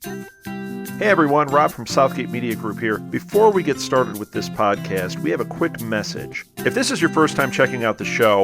Hey everyone, Rob from Southgate Media Group here. Before we get started with this podcast, we have a quick message. If this is your first time checking out the show,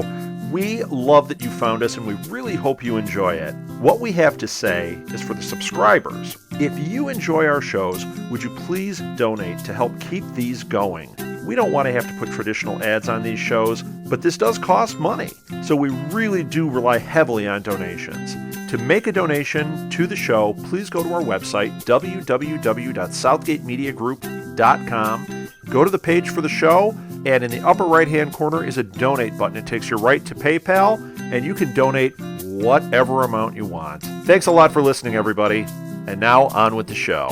we love that you found us and we really hope you enjoy it. What we have to say is for the subscribers, if you enjoy our shows, would you please donate to help keep these going? We don't want to have to put traditional ads on these shows, but this does cost money, so we really do rely heavily on donations. To make a donation to the show, please go to our website, www.southgatemediagroup.com. Go to the page for the show, and in the upper right-hand corner is a donate button. It takes you right to PayPal, and you can donate whatever amount you want. Thanks a lot for listening, everybody. And now, on with the show.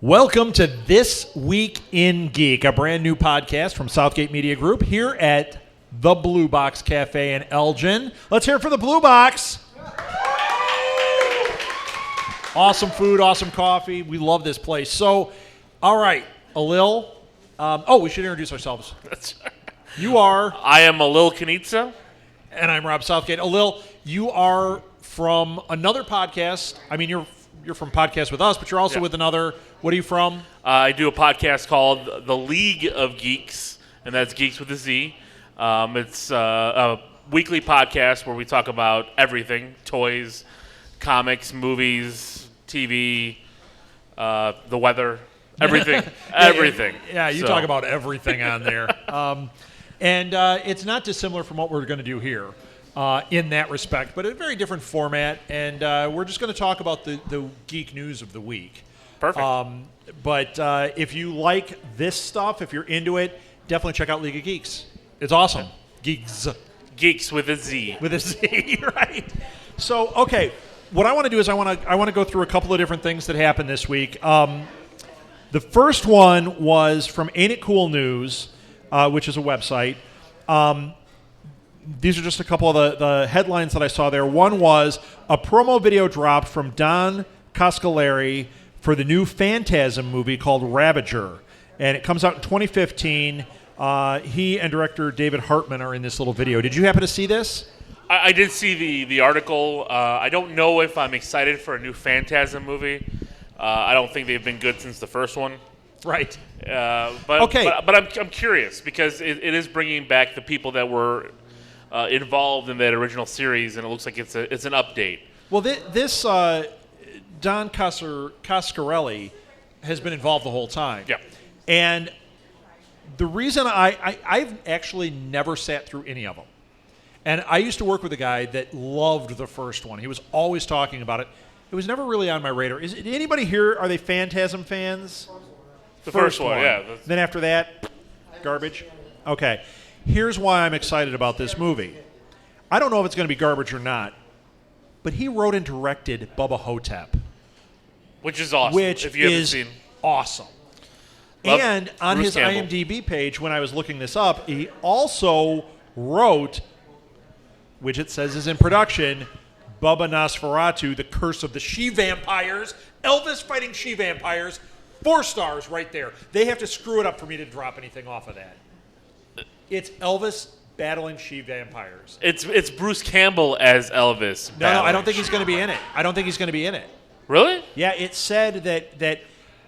Welcome to This Week in Geek, a brand new podcast from Southgate Media Group here at the Blue Box Cafe in Elgin. Let's hear it for the Blue Box. Awesome food, awesome coffee. We love this place. So, all right, Alil. We should introduce ourselves. You are? I am Alil Kanitsa. And I'm Rob Southgate. Alil, you are from another podcast. I mean, you're from Podcast with Us, but you're also with another. What are you from? I do a podcast called The League of Geeks, and that's Geeks with a Z. It's a weekly podcast where we talk about everything: toys, comics, movies, TV, the weather, everything, everything. Yeah, you talk about everything on there. And it's not dissimilar from what we're going to do here. In that respect, but a very different format, and we're just going to talk about the geek news of the week. Perfect. But if you like this stuff, if you're into it, definitely check out League of Geeks. It's awesome. Geeks. Geeks with a Z. With a Z, right. So, okay, what I want to do is I want to go through a couple of different things that happened this week. The first one was from Ain't It Cool News, which is a website. These are just a couple of the headlines that I saw there. One was a promo video dropped from Don Coscarelli for the new Phantasm movie called Ravager. And it comes out in 2015. He and director David Hartman are in this little video. Did you happen to see this? I did see the article. I don't know if I'm excited for a new Phantasm movie. I don't think they've been good since the first one. Right. But I'm curious because it is bringing back the people that were involved in that original series, and it looks like it's an update. Well, this Don Coscarelli has been involved the whole time. Yeah. And the reason I've actually never sat through any of them. And I used to work with a guy that loved the first one. He was always talking about it. It was never really on my radar. Is anybody here, are they Phantasm fans? The first one, yeah. Then after that, garbage? Okay. Here's why I'm excited about this movie. I don't know if it's going to be garbage or not, but he wrote and directed Bubba Hotep. Which is awesome. Which if you haven't is seen. Awesome. Love and on Bruce his Campbell. IMDb page, when I was looking this up, he also wrote, which it says is in production, Bubba Nosferatu, The Curse of the She-Vampires. Elvis fighting she-vampires. 4 stars right there. They have to screw it up for me to drop anything off of that. It's Elvis battling she-vampires. It's Bruce Campbell as Elvis. No, I don't think he's going to be in it. Really? Yeah, it said that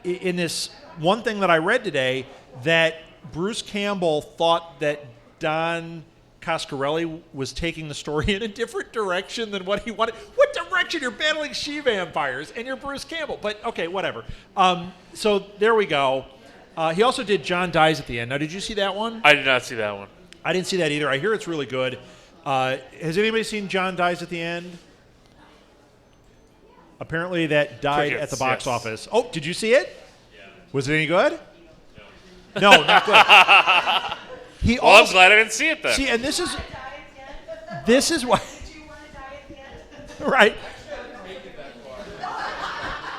in this one thing that I read today that Bruce Campbell thought that Don Coscarelli was taking the story in a different direction than what he wanted. What direction? You're battling she-vampires and you're Bruce Campbell. But, okay, whatever. So there we go. He also did John Dies at the End. Now, did you see that one? I did not see that one. I didn't see that either. I hear it's really good. Has anybody seen John Dies at the End? Apparently that died Crickets, at the box yes. office. Oh, did you see it? Yeah. Was it any good? No, not good. I'm glad I didn't see it then. See, and this is why. Right.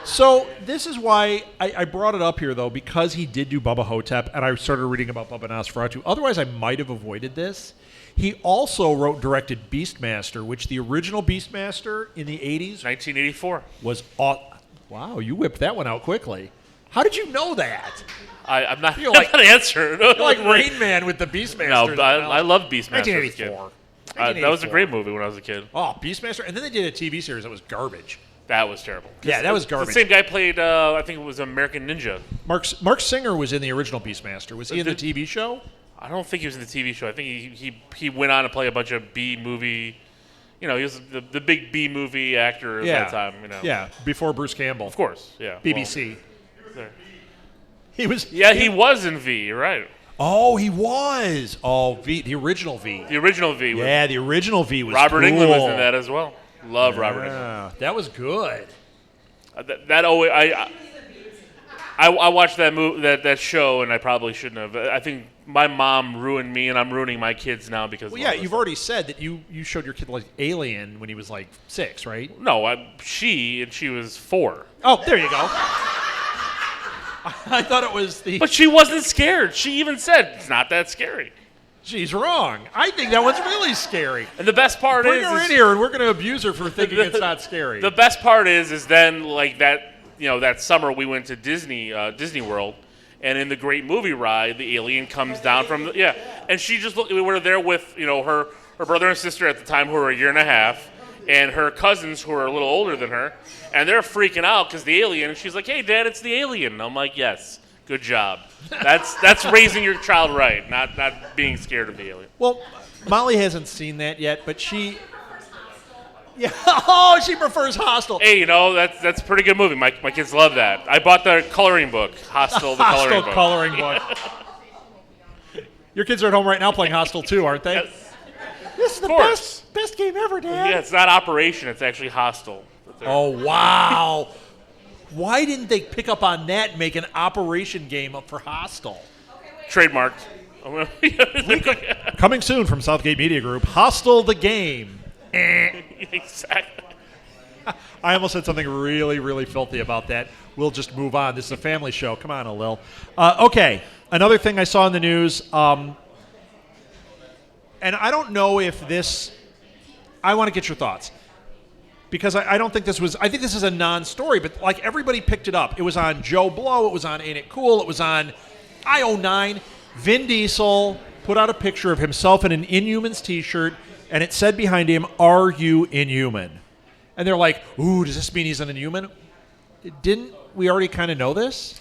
So this is why I brought it up here, though, because he did do Bubba Hotep, and I started reading about Bubba Nosferatu. Otherwise, I might have avoided this. He also wrote and directed Beastmaster, which the original Beastmaster in the 80s 1984. was Wow, you whipped that one out quickly. How did you know that? I'm not You're like- an answer. You're like Rain Man with the Beastmaster. No, I love Beastmaster as a kid. 1984. That was a great movie when I was a kid. Oh, Beastmaster. And then they did a TV series that was garbage. That was terrible. Yeah, that was garbage. The same guy played, I think it was American Ninja. Mark Singer was in the original Beastmaster. Was he in the TV show? I don't think he was in the TV show. I think he went on to play a bunch of B-movie. He was the big B-movie actor at that time. Yeah, before Bruce Campbell. Of course, yeah. BBC. Well, He was. yeah, he was in V, you're right. Oh, he was. Oh, V, the original V. The original V. Yeah, the original V was Robert cool. Englund was in that as well. Love Robert Englund. Yeah, that was good. That always I watched that show, and I probably shouldn't have. I think my mom ruined me, and I'm ruining my kids now because. Well, yeah, you've already said that you showed your kid like Alien when he was like 6, right? No, she was 4. Oh, there you go. I thought it was the. But she wasn't scared. She even said it's not that scary. She's wrong. I think that one's really scary. And the best part Bring her in here, and we're going to abuse her for thinking it's not scary. The best part is then like that that summer we went to Disney World, and in the Great Movie Ride, the alien comes down from and she just looked. We were there with her brother and sister at the time who were a year and a half, and her cousins who are a little older than her, and they're freaking out because the alien. And she's like, "Hey, Dad, it's the alien." And I'm like, "Yes, good job." That's raising your child right, not being scared of the alien. Well, Molly hasn't seen that yet, but she. Yeah. Oh, she prefers Hostel. Hey, that's a pretty good movie. My kids love that. I bought the coloring book, Hostel, the coloring book. Your kids are at home right now playing Hostel 2, aren't they? Yes. This is the best game ever, Dad. Yeah, it's not Operation. It's actually Hostel. Oh, wow. Why didn't they pick up on that and make an Operation game up for Hostel? Trademarked. Coming soon from Southgate Media Group, Hostel the game. Exactly. I almost said something really, really filthy about that. We'll just move on. This is a family show. Come on, Alil. Okay, another thing I saw in the news, and I don't know if this – I want to get your thoughts. Because I don't think this was – I think this is a non-story, but like everybody picked it up. It was on Joe Blow. It was on Ain't It Cool. It was on I09. Vin Diesel put out a picture of himself in an Inhumans T-shirt, and it said behind him, "Are you Inhuman?" And they're like, ooh, does this mean he's an Inhuman? Didn't we already kind of know this?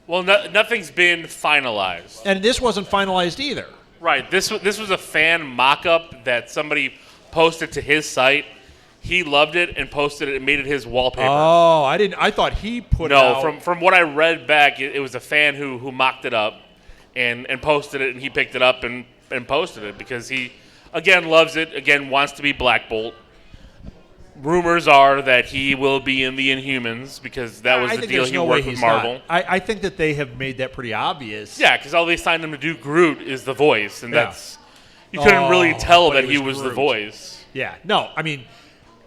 Well, nothing's been finalized. And this wasn't finalized either. Right. This was a fan mock-up that somebody posted to his site. He loved it and posted it and made it his wallpaper. Oh, I didn't. I thought he put it out. No, from what I read back, it was a fan who mocked it up and posted it, and he picked it up and posted it because he, again, loves it, again, wants to be Black Bolt. Rumors are that he will be in the Inhumans because that was the deal he worked with Marvel. I think that they have made that pretty obvious. Yeah, because all they signed him to do Groot is the voice, and that's you couldn't really tell that he was the voice. Yeah, no, I mean,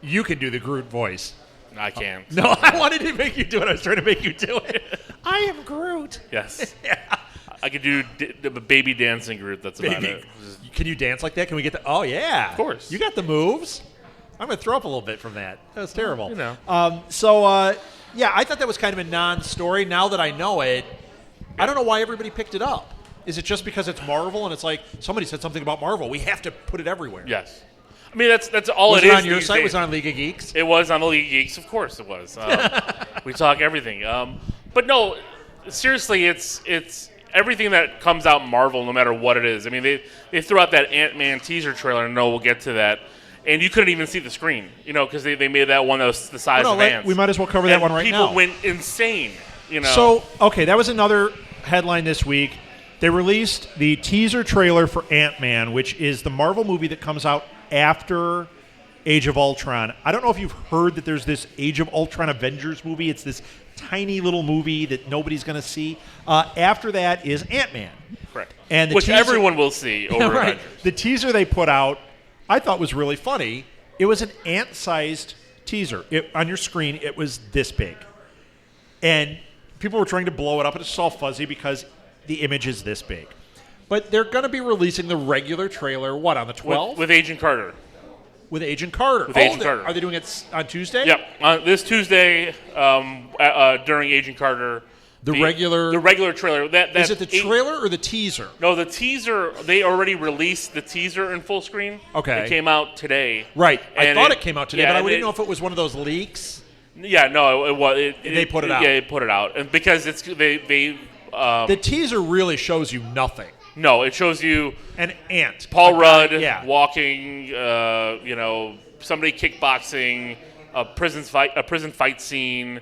you can do the Groot voice. I can't. No, I wanted to make you do it. I was trying to make you do it. I am Groot. Yes. Yeah. I could do the baby dancing Groot. That's about it. Can you dance like that? Can we get the? Oh yeah, of course. You got the moves. I'm gonna throw up a little bit from that. That was terrible. Yeah, I thought that was kind of a non-story. Now that I know it, I don't know why everybody picked it up. Is it just because it's Marvel and it's like somebody said something about Marvel? We have to put it everywhere. Yes. I mean, that's all it is. Was it on your site? Days. Was it on League of Geeks? It was on the League of Geeks. Of course it was. We talk everything. But no, seriously, it's everything that comes out Marvel, no matter what it is. I mean, they threw out that Ant-Man teaser trailer, and we'll get to that. And you couldn't even see the screen, because they made that one that was the size of ants. We might as well cover that one right now. People went insane, So, okay, that was another headline this week. They released the teaser trailer for Ant-Man, which is the Marvel movie that comes out after Age of Ultron. I don't know if you've heard that there's this Age of Ultron Avengers movie. It's this tiny little movie that nobody's going to see. After that is Ant-Man. Correct. And which everyone will see over right. The teaser they put out, I thought was really funny. It was an ant-sized teaser. On your screen, it was this big. And people were trying to blow it up, and it's all fuzzy because the image is this big. But they're going to be releasing the regular trailer, on the 12th? With Agent Carter. with Agent Carter. Agent Carter. Are they doing it on Tuesday? Yep. This Tuesday, during Agent Carter. The regular trailer. Is it the trailer or the teaser? No, the teaser. They already released the teaser in full screen. Okay. It came out today. Right. I thought it came out today, but I didn't know if it was one of those leaks. Yeah, no, it was. They put it out. Yeah, they put it out, and because it's they. The teaser really shows you nothing. No, it shows you an ant, Paul Rudd walking. Somebody kickboxing, a prison fight scene.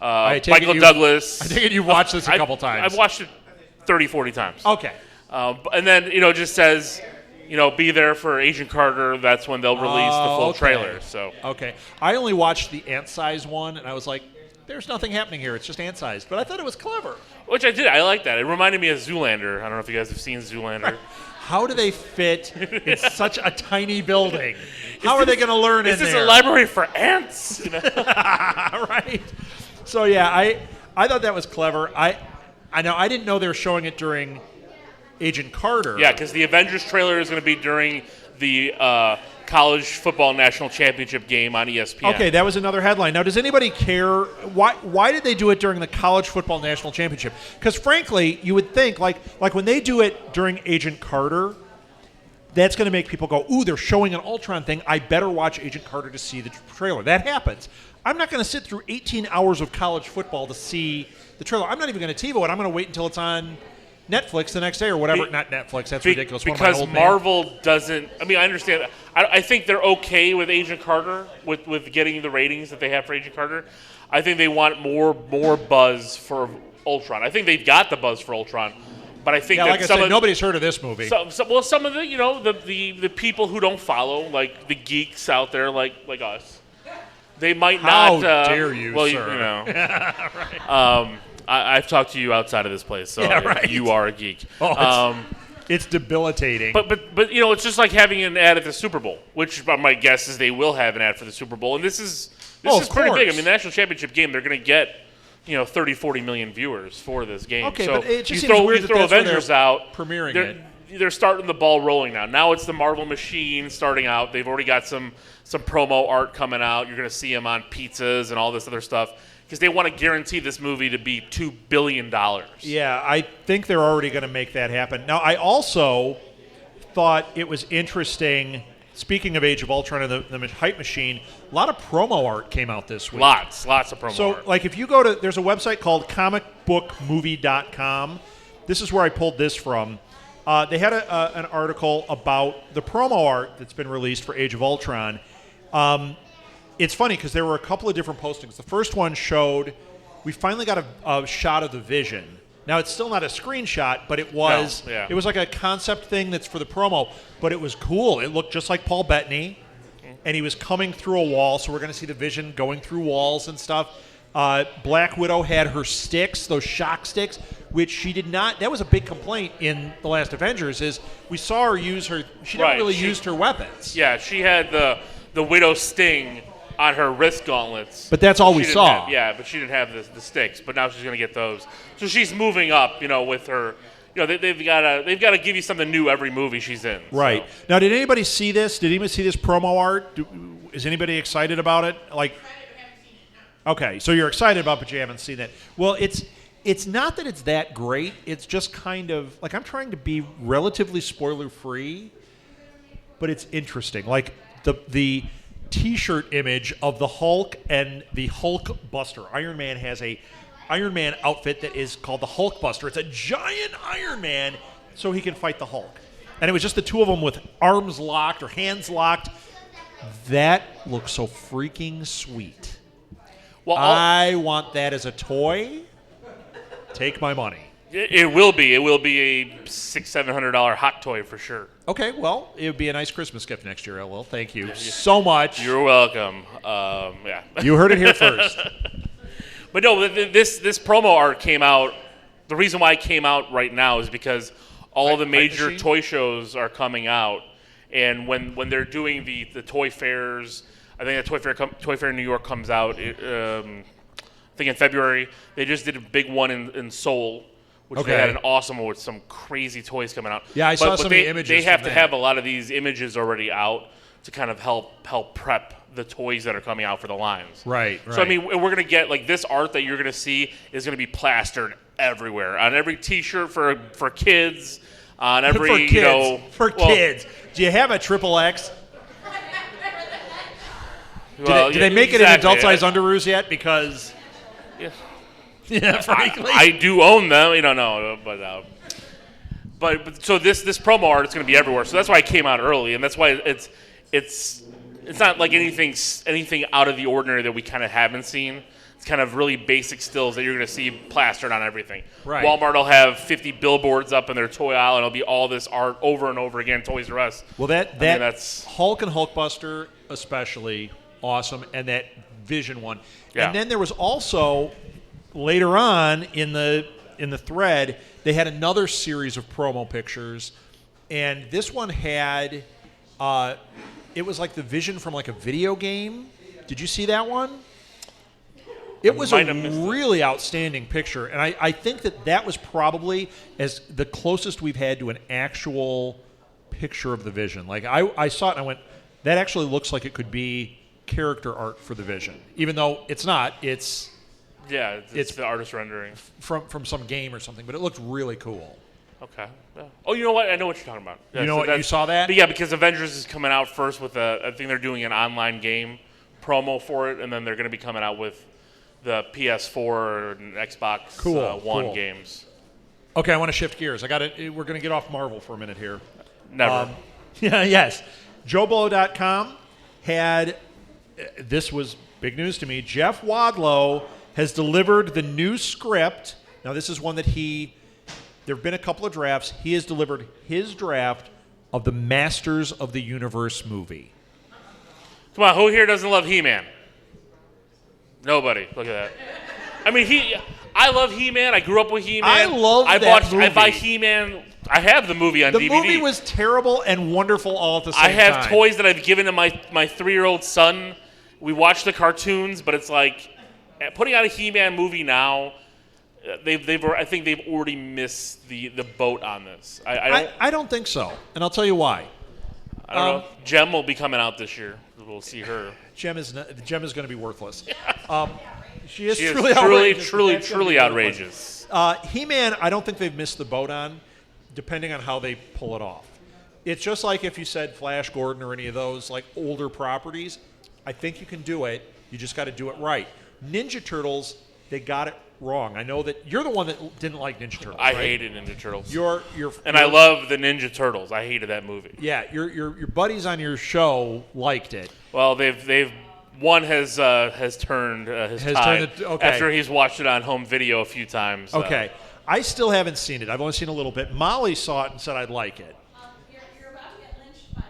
Michael Douglas. I think you've watched this a couple times. I've watched it 30, 40 times. Okay. And then, just says, be there for Agent Carter. That's when they'll release the full trailer. So. Okay. I only watched the ant-sized one, and I was like, there's nothing happening here. It's just ant-sized. But I thought it was clever. Which I did. I like that. It reminded me of Zoolander. I don't know if you guys have seen Zoolander. How do they fit in such a tiny building? How are they going to learn in there? Is this a library for ants? Right. So, yeah, I thought that was clever. I know I didn't know they were showing it during Agent Carter. Yeah, because the Avengers trailer is going to be during the college football national championship game on ESPN. Okay, that was another headline. Now, does anybody care? Why did they do it during the college football national championship? Because, frankly, you would think, like when they do it during Agent Carter, that's going to make people go, ooh, they're showing an Ultron thing. I better watch Agent Carter to see the trailer. That happens. I'm not going to sit through 18 hours of college football to see the trailer. I'm not even going to TiVo it. I'm going to wait until it's on Netflix the next day or whatever. Not Netflix. That's ridiculous. Because Marvel doesn't. I mean, I understand. I think they're okay with Agent Carter, with getting the ratings that they have for Agent Carter. I think they want more buzz for Ultron. I think they've got the buzz for Ultron. But I think like I said, nobody's heard of this movie. Some of the the people who don't follow, like the geeks out there, like us, they might not. How dare you, well, sir? Right. I've talked to you outside of this place, so you are a geek. It's debilitating. But it's just like having an ad at the Super Bowl, which my guess is they will have an ad for the Super Bowl, and this is pretty big. I mean, the national championship game, they're going to get 30, 40 million viewers for this game. Okay, so but it just you seems throw, weird you that throw that's where Avengers they're out, premiering it. They're starting the ball rolling now. Now it's the Marvel machine starting out. They've already got some promo art coming out. You're going to see them on pizzas and all this other stuff because they want to guarantee this movie to be $2 billion. Yeah, I think they're already going to make that happen. Now, I also thought it was interesting, speaking of Age of Ultron and the hype machine, a lot of promo art came out this week. Lots of promo art. So, if you go to, there's a website called comicbookmovie.com. This is where I pulled this from. They had an article about the promo art that's been released for Age of Ultron. It's funny because there were a couple of different postings. The first one showed we finally got a shot of the Vision. Now, it's still not a screenshot, but it was it was like a concept thing that's for the promo, but it was cool. It looked just like Paul Bettany, and he was coming through a wall, so we're going to see the Vision going through walls and stuff. Black Widow had her sticks, those shock sticks, which she did not. That was a big complaint in The Last Avengers is we saw her use her. She never really used her weapons. Yeah, she had the Widow sting on her wrist gauntlets. But that's all we saw. But she didn't have the sticks. But now she's going to get those. So she's moving up, with her. They've got to give you something new every movie she's in. Right. So. Now, did anybody see this? Did anybody see this promo art? Is anybody excited about it? Okay, so you're excited about it, but you haven't seen it. Well, it's not that it's that great. It's just kind of I'm trying to be relatively spoiler free, but it's interesting. Like the T-shirt image of the Hulk and the Hulk Buster. Iron Man has a Iron Man outfit that is called the Hulk Buster. It's a giant Iron Man so he can fight the Hulk. And it was just the two of them with arms locked or hands locked. That looks so freaking sweet. Well, I want that as a toy. Take my money. It will be. It will be a $600-700 hot toy for sure. Okay, well, it would be a nice Christmas gift next year, LL. Thank you so much. You're welcome. You heard it here first. But no, this promo art came out. The reason why it came out right now is because all the major toy shows are coming out, and when they're doing the toy fairs, I think the Toy Fair in New York comes out. I think in February. They just did a big one in Seoul. Which they had an awesome one with some crazy toys coming out. Yeah, I saw some of the images. They have to have a lot of these images already out. to kind of help prep the toys that are coming out for the lines. Right. So I mean, we're going to get like this art that you're going to see is going to be plastered everywhere on every T-shirt for kids, on every for kids. Kids. Do you have a XXX? Did they make it in adult size underoos yet? Because yeah, frankly, I do own them. You don't know, but so this promo art is going to be everywhere. So that's why it came out early, and that's why it's not like anything out of the ordinary that we kind of haven't seen. It's kind of really basic stills that you're going to see plastered on everything. Right. Walmart will have 50 billboards up in their toy aisle, and it'll be all this art over and over again. Toys R Us. Well, that's Hulk and Hulkbuster especially awesome, and that Vision one. Yeah. And then there was also later on in the thread, they had another series of promo pictures, and this one had it was like the Vision from like a video game. Did you see that one? It was a really outstanding picture, and I think that was probably as the closest we've had to an actual picture of the Vision. Like I saw it and I went, that actually looks like it could be character art for the Vision, even though it's not. It's the artist rendering from some game or something, but it looked really cool. Okay. Yeah. Oh, you know what? I know what you're talking about. Yeah, you know what? You saw that? But yeah, because Avengers is coming out first with I think they're doing an online game promo for it, and then they're going to be coming out with the PS4 and Xbox One games. Okay, I want to shift gears. We're going to get off Marvel for a minute here. Never. Yes. JoeBlow.com had, this was big news to me, Jeff Wadlow has delivered the new script. Now, this is one that there have been a couple of drafts. He has delivered his draft of the Masters of the Universe movie. Come on, who here doesn't love He-Man? Nobody. Look at that. I mean, I love He-Man. I grew up with He-Man. I love that movie. I buy He-Man. I have the movie on DVD. The movie was terrible and wonderful all at the same time. I have toys that I've given to my 3-year-old son. We watch the cartoons, but it's like putting out a He-Man movie now. I think they've already missed the boat on this. I don't think so, and I'll tell you why. I don't know. Jem will be coming out this year. We'll see her. Jem is going to be worthless. She is truly outrageous. He-Man, I don't think they've missed the boat on, depending on how they pull it off. It's just like if you said Flash Gordon or any of those like older properties. I think you can do it. You just got to do it right. Ninja Turtles, they got it wrong. I know that you're the one that didn't like Ninja Turtles. I hated Ninja Turtles. I love the Ninja Turtles. I hated that movie. Yeah, your buddies on your show liked it. Well, one has turned his tide after he's watched it on home video a few times. Okay, I still haven't seen it. I've only seen a little bit. Molly saw it and said I'd like it. You're about to get lynched by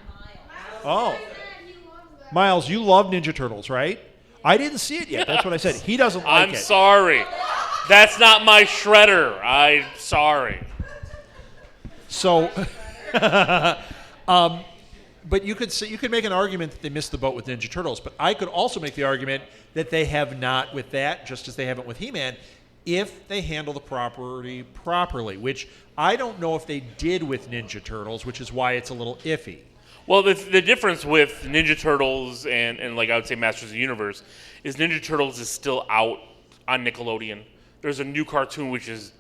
Miles. Oh, Miles, you love Ninja Turtles, right? I didn't see it yet. Yes. That's what I said. He doesn't like it. I'm sorry. That's not my Shredder. I'm sorry. So, but you could make an argument that they missed the boat with Ninja Turtles, but I could also make the argument that they have not with that, just as they haven't with He-Man, if they handle the property properly, which I don't know if they did with Ninja Turtles, which is why it's a little iffy. Well, the difference with Ninja Turtles and like I would say Masters of the Universe is Ninja Turtles is still out on Nickelodeon. There's a new cartoon which is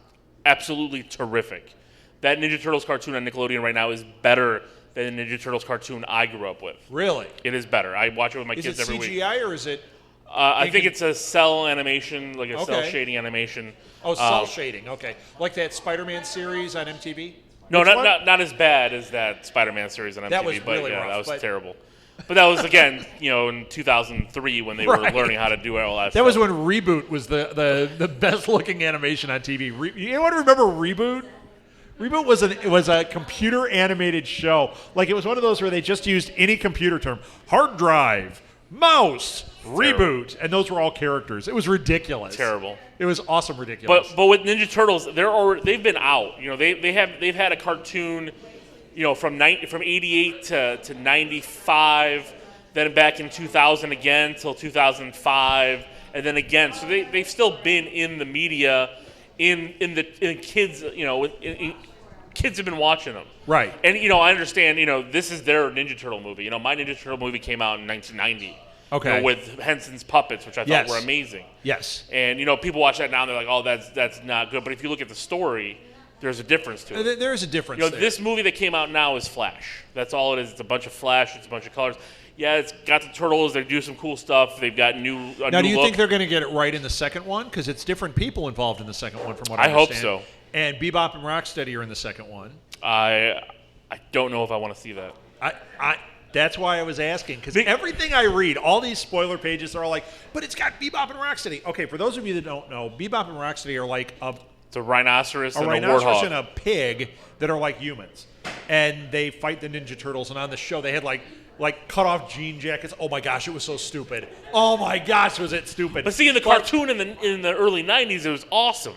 absolutely terrific. That Ninja Turtles cartoon on Nickelodeon right now is better than the Ninja Turtles cartoon I grew up with. Really? It is better. I watch it with my kids every week. Is it CGI or is it? I think it's a cell animation, like a cell shading animation. Oh, cell shading. Okay, like that Spider-Man series on MTV. No, not as bad as that Spider-Man series on MTV. That was but really rough, that was terrible. But that was again, in 2003 when they were learning how to do all that. That was when Reboot was the best looking animation on TV. You want to remember Reboot? Reboot was a computer animated show. Like it was one of those where they just used any computer term: hard drive, mouse, reboot, and those were all characters. It was ridiculous. Terrible. It was awesome, ridiculous. But with Ninja Turtles, they've been out. They've had a cartoon, from 88 to 95, then back in 2000 again till 2005, and then again. So they've still been in the media, in kids, kids have been watching them. Right. And, I understand, this is their Ninja Turtle movie. My Ninja Turtle movie came out in 1990. Okay. With Henson's puppets, which I thought were amazing. Yes. And, people watch that now and they're like, oh, that's not good. But if you look at the story, there's a difference to it. There is a difference there. This movie that came out now is Flash. That's all it is. It's a bunch of Flash. It's a bunch of colors. Yeah, it's got the turtles. They do some cool stuff. They've got new Now, do you look. think they're going to get it right in the second one? Because it's different people involved in the second one, from what I hope understand. so. And Bebop and Rocksteady are in the second one. I don't know if I want to see that. That's why I was asking, because everything I read, all these spoiler pages are all like, but it's got Bebop and Rocksteady. Okay, for those of you that don't know, Bebop and Rocksteady are like it's a rhinoceros and a rhinoceros warthog. and a pig that are like humans. And they fight the Ninja Turtles, and on the show they had like cut off jean jackets. Oh my gosh, it was so stupid. Oh my gosh, was it stupid. But see, in the cartoon in the early 90s, it was awesome.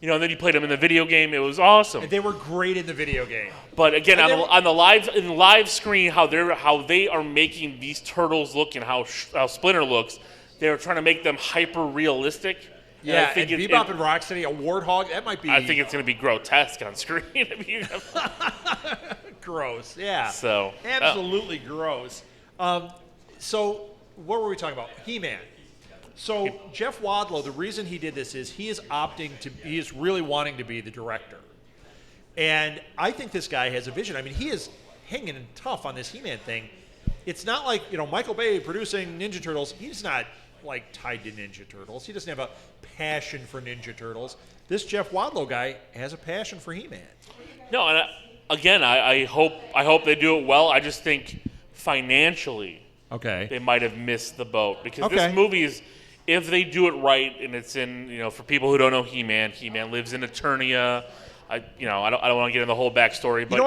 And then you played them in the video game. It was awesome. And they were great in the video game. But again, on the live screen, how they are making these turtles look and how Splinter looks, they're trying to make them hyper realistic. Yeah, and Bebop and Rocksteady, a warthog, that might be. I think it's going to be grotesque on screen. Gross. Yeah. So absolutely gross. So what were we talking about? He-Man. So Jeff Wadlow, the reason he did this is he is really wanting to be the director. And I think this guy has a vision. I mean, he is hanging tough on this He-Man thing. It's not like, Michael Bay producing Ninja Turtles. He's not like tied to Ninja Turtles. He doesn't have a passion for Ninja Turtles. This Jeff Wadlow guy has a passion for He-Man. No, and again, I hope they do it well. I just think financially, they might have missed the boat because this movie is. If they do it right, and it's in, for people who don't know He-Man lives in Eternia. I don't want to get into the whole backstory, but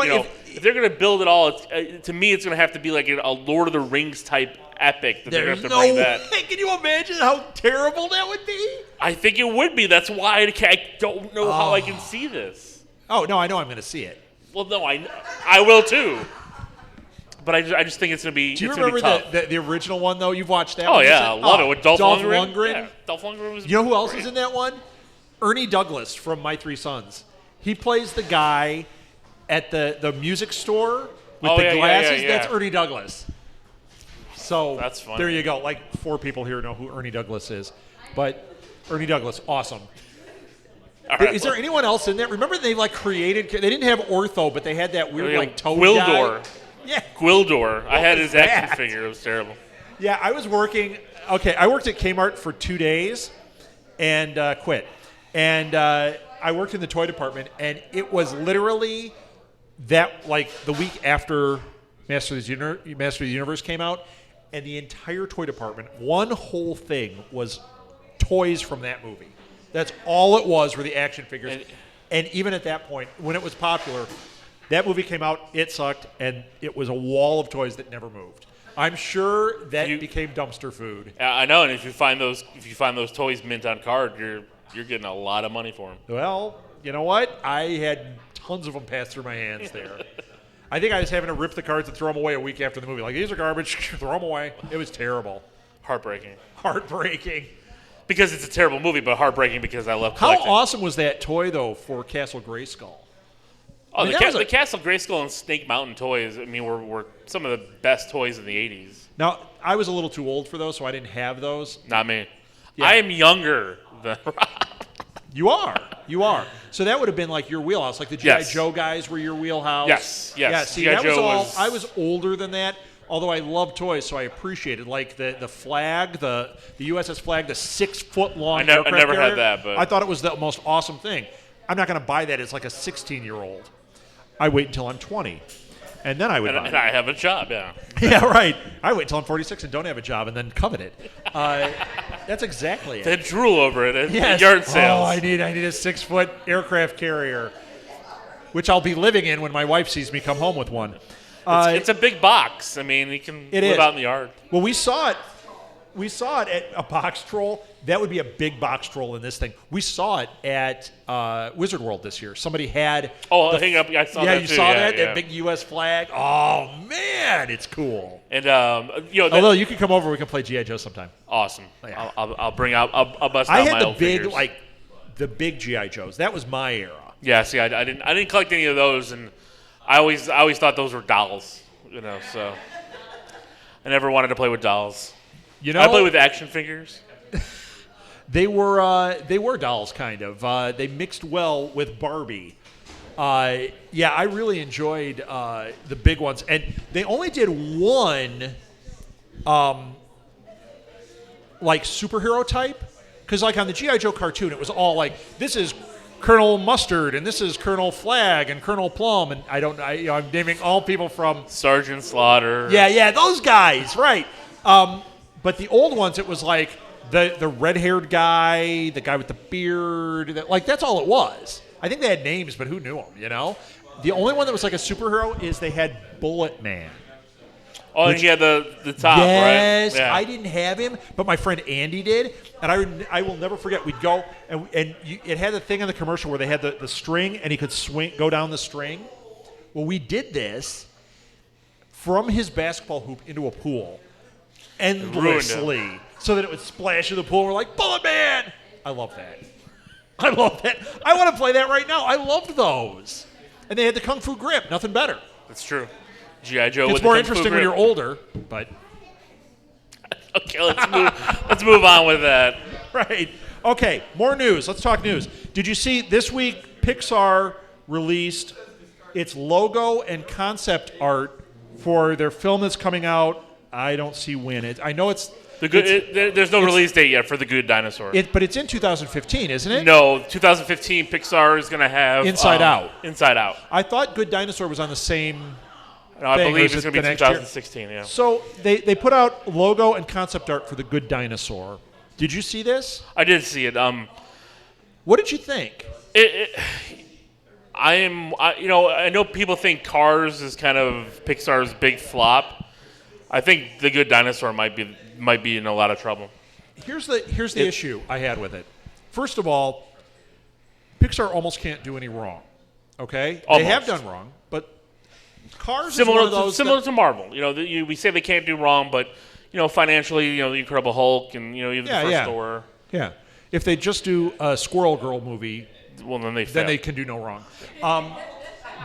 if they're going to build it all, to me, it's going to have to be like a Lord of the Rings type epic. That they're going to have to bring that. Can you imagine how terrible that would be? I think it would be. That's why I don't know how I can see this. Oh no, I know I'm going to see it. Well, no, I will too. But I just think it's going to be. Do you remember the original one though? You've watched that? Oh one? yeah, I love it with Dolph Lundgren. Yeah, Dolph Lundgren was. You know who else is in that one? Ernie Douglas from My Three Sons. He plays the guy at the music store with the glasses. Yeah. That's Ernie Douglas. So that's funny. There you go. Like 4 people here know who Ernie Douglas is, but Ernie Douglas, awesome. Right, is there anyone else in there? Remember they created? They didn't have Ortho, but they had that weird toad Gwildor. guy. Yeah. Gwildor. I had his action figure. It was terrible. Yeah, I was working. Okay, I worked at Kmart for 2 days and quit. And I worked in the toy department, and it was literally that, the week after Master of the Universe came out, and the entire toy department, one whole thing was toys from that movie. That's all it was were the action figures. And even at that point, when it was popular, that movie came out, it sucked, and it was a wall of toys that never moved. I'm sure that became dumpster food. I know, and if you find those toys mint on card, you're getting a lot of money for them. Well, you know what? I had tons of them pass through my hands there. I think I was having to rip the cards and throw them away a week after the movie. These are garbage, throw them away. It was terrible. Heartbreaking. Because it's a terrible movie, but heartbreaking because I love collecting. How awesome was that toy, though, for Castle Grayskull? Oh, the Castle Grayskull and Snake Mountain toys, were some of the best toys in the 80s. Now, I was a little too old for those, so I didn't have those. Not me. Yeah. I am younger than Rob. You are. So that would have been like your wheelhouse. Like the G.I. Joe guys were your wheelhouse. Yes. Yeah, see, that was all. I was older than that, although I love toys, so I appreciated the flag, the USS flag, the 6-foot-long aircraft I never carrier. had that, but I thought it was the most awesome thing. I'm not going to buy that as like a 16-year-old. I wait until I'm 20, and then I would buy it. And I have a job, yeah. Yeah, right. I wait until I'm 46 and don't have a job and then covet it. That's exactly it. Then drool over it at yard sales. Oh, I need a 6-foot aircraft carrier, which I'll be living in when my wife sees me come home with one. It's a big box. I mean, you can live out in the yard. Well, we saw it at a box troll. That would be a big box troll in this thing. We saw it at Wizard World this year. Somebody had. Oh, hang up! I saw that too. Yeah, you saw that? That big U.S. flag. Oh man, it's cool. And although you can come over, we can play G.I. Joe sometime. Awesome. Yeah. I'll bring out. I'll bust out I had my the old big figures. the big G.I. Joes. That was my era. Yeah, see, I didn't collect any of those, and I always thought those were dolls, so I never wanted to play with dolls. I play with action figures. They were dolls, kind of. They mixed well with Barbie. Yeah, I really enjoyed the big ones, and they only did one, like superhero type, because like on the G.I. Joe cartoon, it was all like this is Colonel Mustard and this is Colonel Flag and Colonel Plum, and I'm naming all people from Sergeant Slaughter. Yeah, those guys, right? But the old ones, it was like the red-haired guy, the guy with the beard, that's all it was. I think they had names, but who knew them, The only one that was like a superhero is they had Bullet Man. Oh, and he had the top, yes, right? Yeah. I didn't have him, but my friend Andy did. And I will never forget, we'd go, and it had the thing on the commercial where they had the string, and he could go down the string. Well, we did this from his basketball hoop into a pool endlessly so that it would splash in the pool. We're like, Bullet Man! I love that. I want to play that right now. I loved those. And they had the Kung Fu grip. Nothing better. That's true. G.I. Joe. It's more interesting when you're older, but okay, let's move on with that. Right. Okay, more news. Let's talk news. Did you see this week Pixar released its logo and concept art for their film that's coming out? I don't see when. I know it's there's no release date yet for The Good Dinosaur. But it's in 2015, isn't it? No, 2015 Pixar is going to have Inside Out. Inside Out. I thought Good Dinosaur was on the same. No, I believe it's going to be 2016. Yeah. So they put out logo and concept art for The Good Dinosaur. Did you see this? I did see it. What did you think? I know people think Cars is kind of Pixar's big flop. I think The Good Dinosaur might be in a lot of trouble. Here's the issue I had with it. First of all, Pixar almost can't do any wrong. Okay, almost. They have done wrong, but Cars similar is one of those to Marvel. We say they can't do wrong, but financially, The Incredible Hulk and even the first Thor. Yeah, if they just do a Squirrel Girl movie, well then they can do no wrong.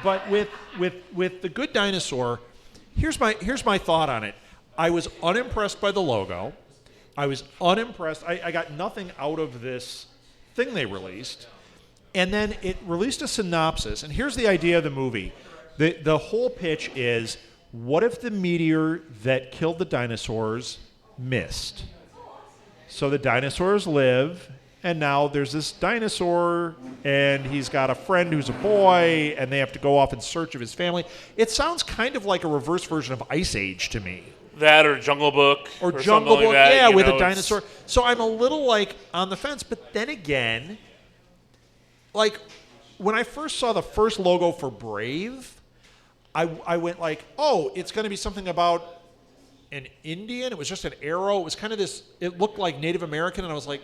But with The Good Dinosaur, here's my thought on it. I was unimpressed by the logo. I was unimpressed. I got nothing out of this thing they released. And then it released a synopsis. And here's the idea of the movie. The whole pitch is, what if the meteor that killed the dinosaurs missed? So the dinosaurs live, and now there's this dinosaur, and he's got a friend who's a boy, and they have to go off in search of his family. It sounds kind of like a reverse version of Ice Age to me. That or Jungle Book. Or Jungle Book, like that, yeah, with a dinosaur. So I'm a little on the fence, but then again, when I first saw the first logo for Brave, I went oh, it's going to be something about an Indian. It was just an arrow. It was kind of this, it looked like Native American, and I was like,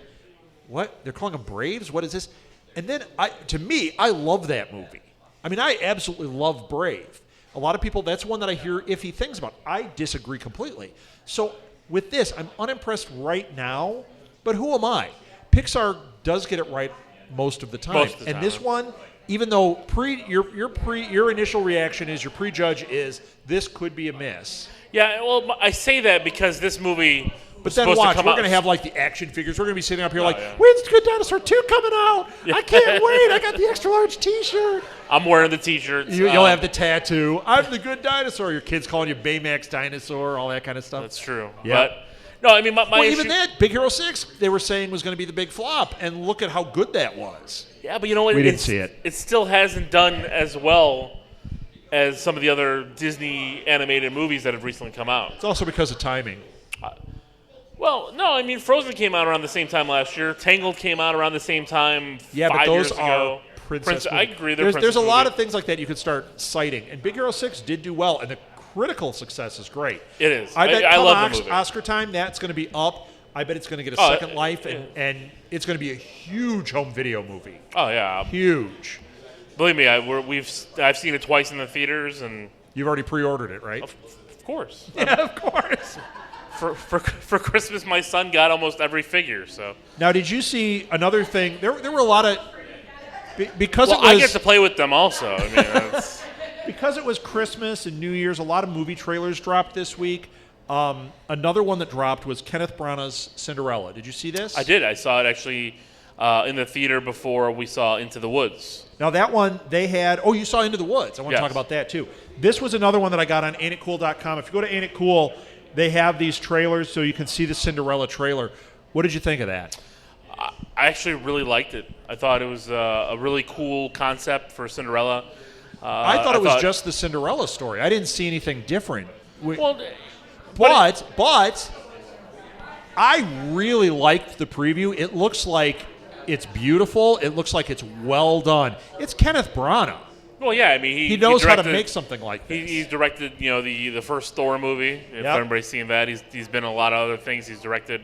what? They're calling them Braves? What is this? And then, I love that movie. I mean, I absolutely love Brave. A lot of people, that's one that I hear iffy things about. I disagree completely. So with this, I'm unimpressed right now, but who am I? Pixar does get it right most of the time. And this one, even though your initial reaction is, your prejudge is, this could be a miss. Yeah, well, I say that because this movie... But then watch, we're going to have the action figures. We're going to be sitting up here when's Good Dinosaur 2 coming out? Yeah. I can't wait. I got the extra large T-shirt. I'm wearing the T-shirts. You'll have the tattoo. I'm the Good Dinosaur. Your kids calling you Baymax Dinosaur, all that kind of stuff. That's true. Yeah. But, no, I mean, my issue... even that, Big Hero 6, they were saying was going to be the big flop, and look at how good that was. Yeah, but you know what? We didn't see it. It still hasn't done as well as some of the other Disney animated movies that have recently come out. It's also because of timing. Well, no, I mean, Frozen came out around the same time last year. Tangled came out around the same time 5 years ago. Yeah, but those are princess I agree. There's a lot of things like that you could start citing. And Big Hero 6 did do well, and the critical success is great. It is. I bet I love the movie. Oscar time, that's going to be up. I bet it's going to get a second life, and it's going to be a huge home video movie. Oh, yeah. Huge. Believe me, I've seen it twice in the theaters, and... You've already pre-ordered it, right? Of course. Yeah, of course. For Christmas, my son got almost every figure. So now, did you see another thing? There were a lot of because Well, it was I get to play with them also. I mean, that's, because it was Christmas and New Year's. A lot of movie trailers dropped this week. Another one that dropped was Kenneth Branagh's Cinderella. Did you see this? I did. I saw it actually in the theater before we saw Into the Woods. Now that one they had. Oh, you saw Into the Woods. I want to Yes. talk about that too. This was another one that I got on AintItCool.com. If you go to Ain't It Cool, they have these trailers so you can see the Cinderella trailer. What did you think of that? I actually really liked it. I thought it was a really cool concept for Cinderella. I thought it was just the Cinderella story. I didn't see anything different. Well, But I really liked the preview. It looks like it's beautiful. It looks like it's well done. It's Kenneth Branagh. well, yeah. I mean, He knows how to directed- make something like this. He's directed, the first Thor movie. If Yep. anybody's seen that, he's been in a lot of other things. He's directed.